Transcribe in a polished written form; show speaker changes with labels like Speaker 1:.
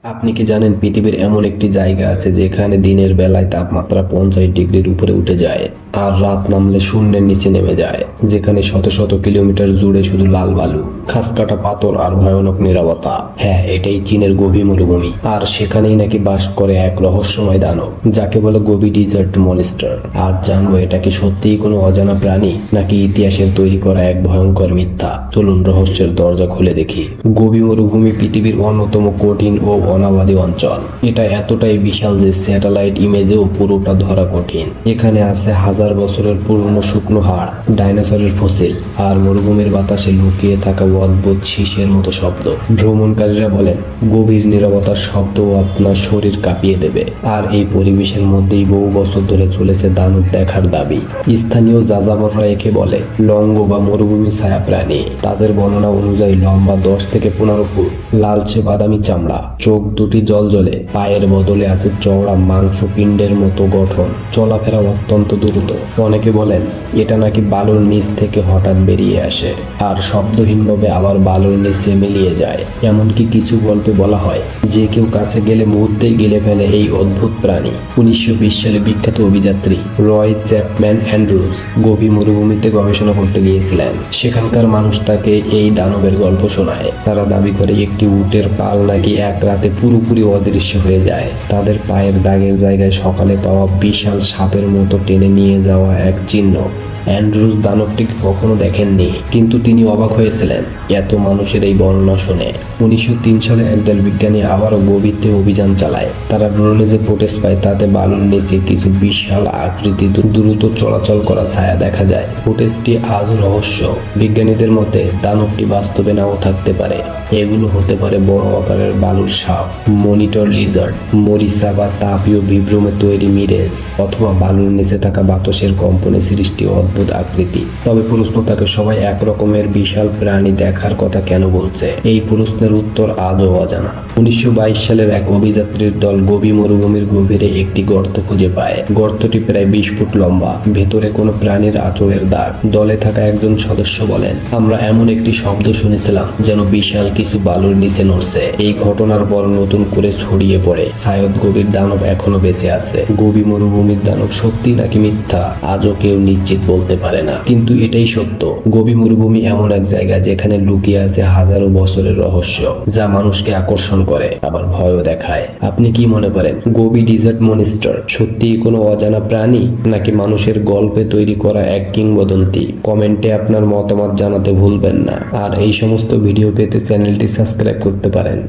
Speaker 1: আপনি কি জানেন পৃথিবীর এমন একটি জায়গা আছে যেখানে দিনের বেলায় তাপমাত্রা 50 ডিগ্রির উপরে উঠে যায় আর রাত নামলে শূন্যের নিচে নেমে যায়, যেখানে শত শত কিলোমিটার জুড়ে শুধু লাল বালু, খাস কাটা পাথর আর ভয়ানক নীরবতা। হ্যাঁ, এটাই চীনের গোবি মরুভূমি। আর সেখানেই নাকি বাস করে এক রহস্যময় দানব, যাকে বলে গোবি ডিজার্ট মনস্টার। আজ জানবো এটা কি সত্যিই কোনো অজানা প্রাণী নাকি ইতিহাসের তৈরি করা এক ভয়ঙ্কর মিথ্যা। চলুন রহস্যের দরজা খুলে দেখি। গোবি মরুভূমি পৃথিবীর অন্যতম কঠিন ও অনাবাদী অঞ্চল। এটা এতটাই বিশাল যে স্যাটেলাইট ইমেজেও পুরোটা ধরা কঠিন। এখানে আছে হাজার বছরের পুরনো শুকনো হাড়, ডাইনোসরের ফসিল আর মরুভূমির বাতাসে লুকিয়ে থাকা অদ্ভুত শীষের মতো শব্দ। ভ্রমণকারীরা বলেন গভীর নীরবতার শব্দও আপনার শরীর কাঁপিয়ে দেবে। আর এই পরিবেশের মধ্যেই বহু বছর ধরে চলেছে দানব দেখার দাবি। স্থানীয় যাযাবররা একে বলে লঙ্গ বা মরুভূমি ছায়া প্রাণী। তাদের বর্ণনা অনুযায়ী লম্বা 10 থেকে 15 ফুট, লালচে বাদামি চামড়া, চোখ দুটি জলজলে, পায়ের বদলে আছে চওড়া মাংসপিণ্ডের মতো গঠন, চলাফেরা অত্যন্ত দ্রুত। অনেকে বলেন এটা নাকি বালুর নিচ থেকে হঠাৎ বেরিয়ে আসে আর শব্দহীনভাবে আবার বালুর নিচে মিলিয়ে যায়। এমনকি কিছু গল্পে বলা হয় যে কেউ কাছে গেলে মুহূর্তেই গেলে ফেলে এই অদ্ভুত প্রাণী। 1920 সালে বিখ্যাত অভিযাত্রী রয় চ্যাপম্যান অ্যান্ড্রুজ গোবি মরুভূমিতে গবেষণা করতে গিয়েছিলেন। সেখানকার মানুষ তাকে এই দানবের গল্প শোনায়। তারা দাবি করে একটি উটের পাল নাকি এক রাতে পুরোপুরি অদৃশ্য হয়ে যায়। তাদের পায়ের দাগের জায়গায় সকালে পাওয়া বিশাল সাপের মতো টেনে নিয়ে যাওয়া এক চিহ্ন। অ্যান্ড্রুজ দানবটিকে কখনো দেখেননি, কিন্তু তিনি অবাক হয়েছিলেন এত মানুষের এই বর্ণনা শুনে। 1903 সালে একদল বিজ্ঞানী আবারও গভীরতে অভিযান চালায়। তারা ড্রোনে যে ফুটেজ পায় তাতে বালুর নিচে কিছু বিশাল আকৃতি দ্রুত চলাচল করা ছায়া দেখা যায়। ফুটেজটি আজ রহস্য। বিজ্ঞানীদের মতে দানবটি বাস্তবে নাও থাকতে পারে। এগুলো হতে পারে বড় আকারের বালুর সাপ, মনিটর লিজার্ড, মরিচা বা তাপীয় বিভ্রমে তৈরি মিরেজ, অথবা বালুর নিচে থাকা বাতাসের কম্পনে সৃষ্টি অদ্ভুত আকৃতি। তবে প্রশ্ন থাকে, সবাই একরকমের বিশাল প্রাণী দেখার কথা কেন বলছে? এই প্রশ্নের উত্তর আজও অজানা। 1922 সালের এক অভিযাত্রীর দল গোবি মরুভূমির গভীরে একটি গর্ত খুঁজে পায়। গর্তটি প্রায় 20 ফুট লম্বা, ভেতরে কোনো প্রাণীর আঁচড়ের দাগ। দলে থাকা একজন সদস্য বলেন, আমরা এমন একটি শব্দ শুনেছিলাম যেন বিশাল কিছু বালুর নিচে নড়ছে। এই ঘটনার পর নতুন করে ছড়িয়ে পড়ে শায়দ গভীর দানব এখনো বেঁচে আছে। গোবি মরুভূমির দানব সত্যি নাকি মিথ্যা আজও কেউ নিশ্চিত বলতে পারে না, কিন্তু এটাই সত্য। গোবি মরুভূমি এমন এক জায়গা যেখানে লুকিয়ে আছে হাজারো বছরের রহস্য, যা মানুষকে আকর্ষণ করে আবার ভয়ও দেখায়। আপনি কি মনে করেন গোবি ডিজার্ট মনস্টার সত্যিই কোনো অজানা প্রাণী নাকি মানুষের গল্পে তৈরি করা এক কিংবদন্তি? কমেন্টে আপনার মতামত জানাতে ভুলবেন না। আর এই সমস্ত ভিডিও পেতে চ্যানেলটি সাবস্ক্রাইব করতে পারেন।